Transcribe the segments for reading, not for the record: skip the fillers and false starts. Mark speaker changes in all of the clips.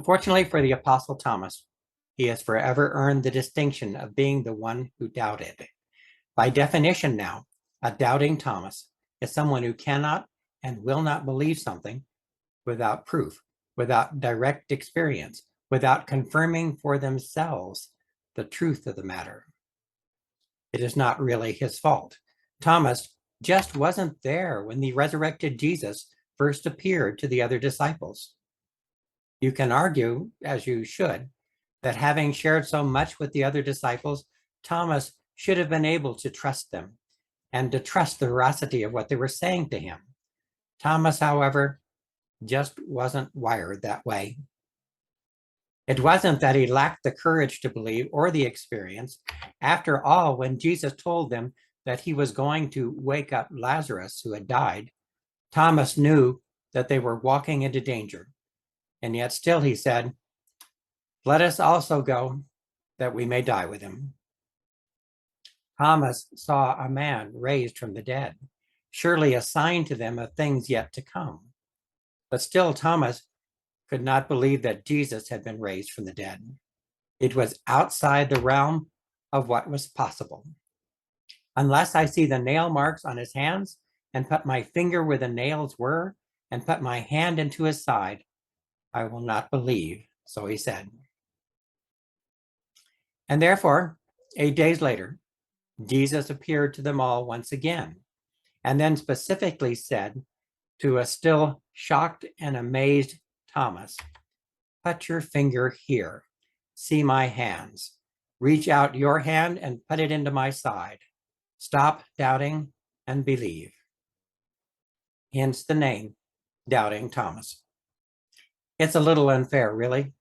Speaker 1: Unfortunately for the Apostle Thomas, he has forever earned the distinction of being the one who doubted. By definition now, a doubting Thomas is someone who cannot and will not believe something without proof, without direct experience, without confirming for themselves the truth of the matter. It is not really his fault. Thomas just wasn't there when the resurrected Jesus first appeared to the other disciples. You can argue, as you should, that having shared so much with the other disciples, Thomas should have been able to trust them and to trust the veracity of what they were saying to him. Thomas, however, just wasn't wired that way. It wasn't that he lacked the courage to believe or the experience. After all, when Jesus told them that he was going to wake up Lazarus, who had died, Thomas knew that they were walking into danger. And yet still he said, "Let us also go, that we may die with him." Thomas saw a man raised from the dead, surely a sign to them of things yet to come. But still Thomas could not believe that Jesus had been raised from the dead. It was outside the realm of what was possible. Unless I see the nail marks on his hands and put my finger where the nails were and put my hand into his side, I will not believe, so he said. And therefore, 8 days later, Jesus appeared to them all once again, and then specifically said to a still shocked and amazed Thomas, "Put your finger here. See my hands. Reach out your hand and put it into my side. Stop doubting and believe." Hence the name, Doubting Thomas. It's a little unfair, really,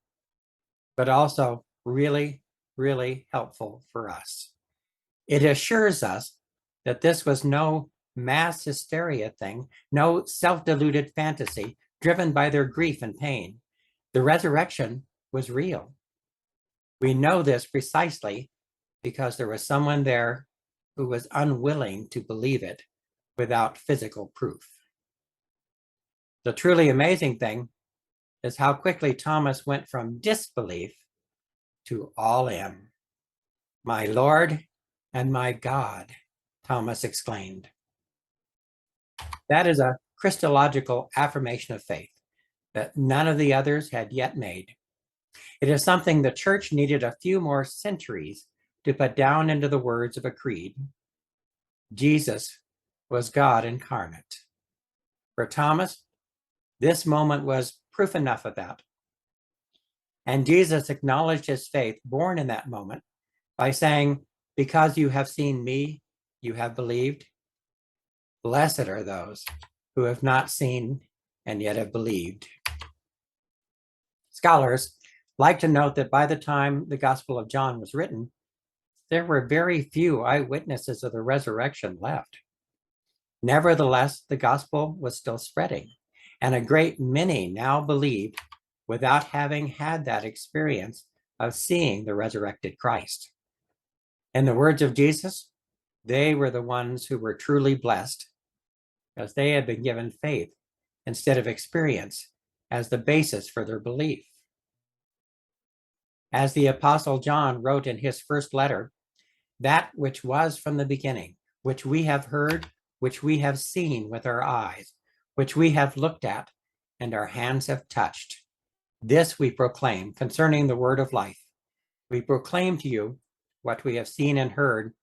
Speaker 1: but also really, really helpful for us. It assures us that this was no mass hysteria thing, no self-deluded fantasy driven by their grief and pain. The resurrection was real. We know this precisely because there was someone there who was unwilling to believe it without physical proof. The truly amazing thing is how quickly Thomas went from disbelief to all in. "My Lord and my God," Thomas exclaimed. That is a Christological affirmation of faith that none of the others had yet made. It is something the church needed a few more centuries to put down into the words of a creed. Jesus was God incarnate. For Thomas, this moment was proof enough of that. And Jesus acknowledged his faith born in that moment by saying, "Because you have seen me, you have believed. Blessed are those who have not seen and yet have believed." Scholars like to note that by the time the Gospel of John was written, there were very few eyewitnesses of the resurrection left. Nevertheless, the gospel was still spreading, and a great many now believed without having had that experience of seeing the resurrected Christ. In the words of Jesus, they were the ones who were truly blessed, because they had been given faith instead of experience as the basis for their belief. As the Apostle John wrote in his first letter, "That which was from the beginning, which we have heard, which we have seen with our eyes, which we have looked at, and our hands have touched, this we proclaim concerning the word of life. We proclaim to you what we have seen and heard,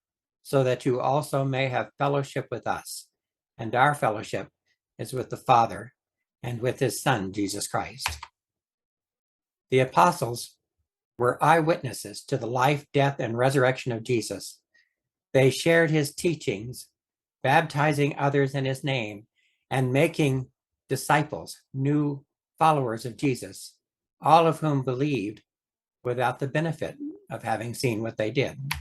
Speaker 1: so that you also may have fellowship with us. And our fellowship is with the Father and with his Son, Jesus Christ." The apostles were eyewitnesses to the life, death, and resurrection of Jesus. They shared his teachings, baptizing others in his name, and making disciples, new followers of Jesus, all of whom believed without the benefit of having seen what they did.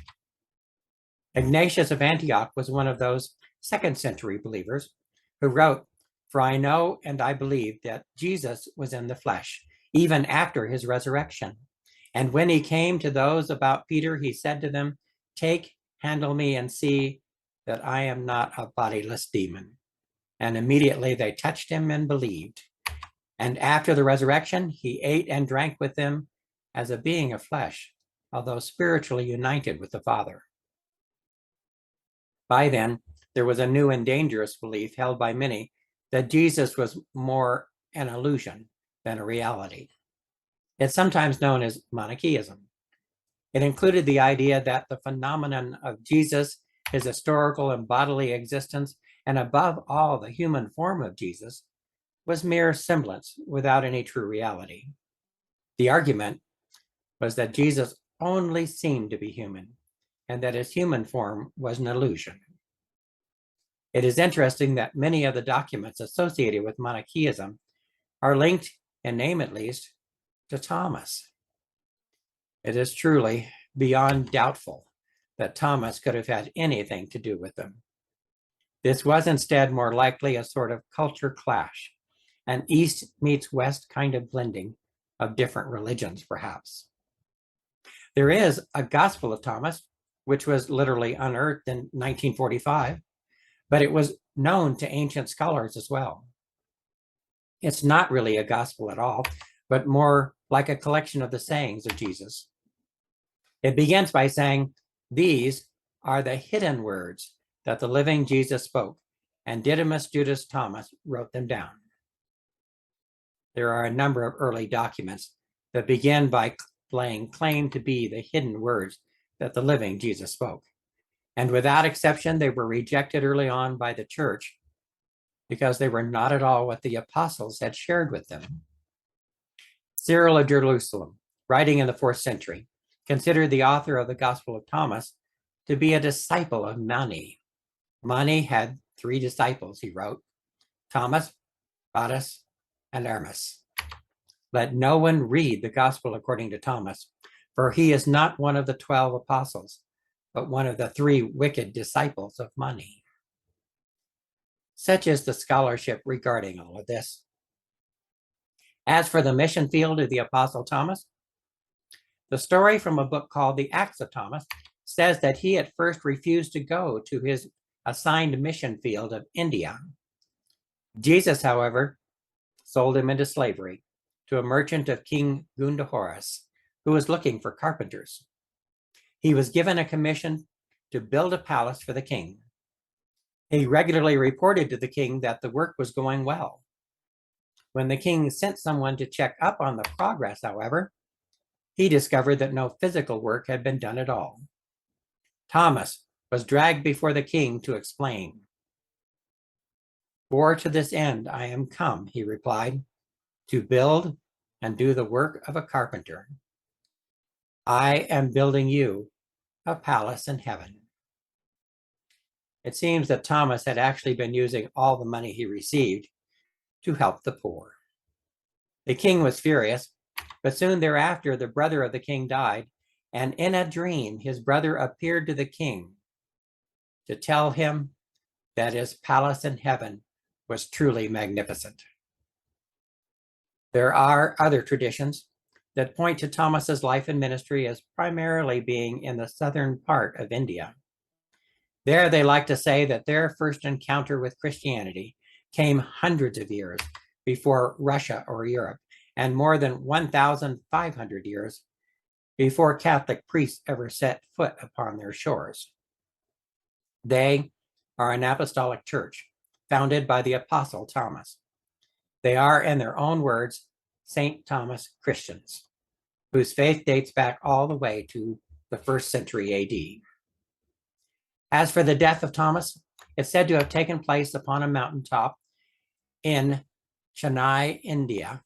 Speaker 1: Ignatius of Antioch was one of those second-century believers who wrote, "For I know and I believe that Jesus was in the flesh, even after his resurrection. And when he came to those about Peter, he said to them, 'Take, handle me, and see that I am not a bodiless demon.' And immediately they touched him and believed. And after the resurrection, he ate and drank with them as a being of flesh, although spiritually united with the Father. By then, there was a new and dangerous belief held by many that Jesus was more an illusion than a reality. It's sometimes known as Manichaeism. It included the idea that the phenomenon of Jesus, his historical and bodily existence, and above all, the human form of Jesus, was mere semblance without any true reality. The argument was that Jesus only seemed to be human, and that his human form was an illusion. It is interesting that many of the documents associated with Manichaeism are linked, in name at least, to Thomas. It is truly beyond doubtful that Thomas could have had anything to do with them. This was instead more likely a sort of culture clash, an East meets West kind of blending of different religions, perhaps. There is a Gospel of Thomas, which was literally unearthed in 1945, but it was known to ancient scholars as well. It's not really a gospel at all, but more like a collection of the sayings of Jesus. It begins by saying, "These are the hidden words that the living Jesus spoke, and Didymus Judas Thomas wrote them down." There are a number of early documents that begin by laying claim to be the hidden words that the living Jesus spoke. And without exception, they were rejected early on by the church because they were not at all what the apostles had shared with them. Cyril of Jerusalem, writing in the 4th century, considered the author of the Gospel of Thomas to be a disciple of Mani. Mani had 3 disciples, he wrote: Thomas, Bottas, and Hermas. Let no one read the Gospel according to Thomas, for he is not one of the 12 apostles, but one of the 3 wicked disciples of Mani. Such is the scholarship regarding all of this. As for the mission field of the Apostle Thomas, the story from a book called The Acts of Thomas says that he at first refused to go to his assigned mission field of India. Jesus, however, sold him into slavery to a merchant of King Gundahoras, who was looking for carpenters. He was given a commission to build a palace for the king. He regularly reported to the king that the work was going well. When the king sent someone to check up on the progress, however, he discovered that no physical work had been done at all. Thomas was dragged before the king to explain. "For to this end I am come," he replied, "to build and do the work of a carpenter. I am building you a palace in heaven." It seems that Thomas had actually been using all the money he received to help the poor. The king was furious, but soon thereafter the brother of the king died, and in a dream his brother appeared to the king to tell him that his palace in heaven was truly magnificent. There are other traditions that point to Thomas's life and ministry as primarily being in the southern part of India. There, they like to say that their first encounter with Christianity came hundreds of years before Russia or Europe, and more than 1,500 years before Catholic priests ever set foot upon their shores. They are an apostolic church founded by the Apostle Thomas. They are, in their own words, St. Thomas Christians, whose faith dates back all the way to the 1st century AD. As for the death of Thomas, it's said to have taken place upon a mountaintop in Chennai, India,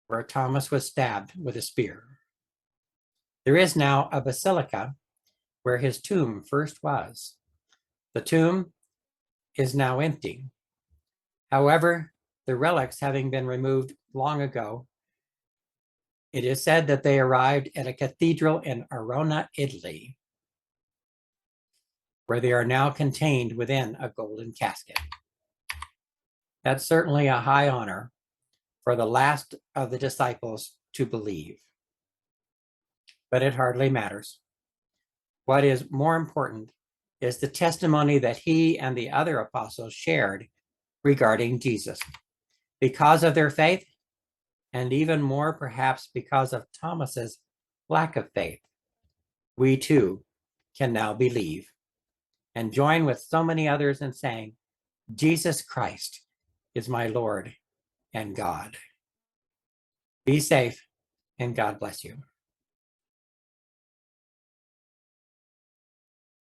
Speaker 1: where Thomas was stabbed with a spear. There is now a basilica where his tomb first was. The tomb is now empty. However, the relics having been removed long ago, it is said that they arrived at a cathedral in Arona, Italy, where they are now contained within a golden casket. That's certainly a high honor for the last of the disciples to believe. But it hardly matters. What is more important is the testimony that he and the other apostles shared regarding Jesus. Because of their faith, and even more perhaps because of Thomas's lack of faith, we too can now believe and join with so many others in saying, Jesus Christ is my Lord and God. Be safe, and God bless you.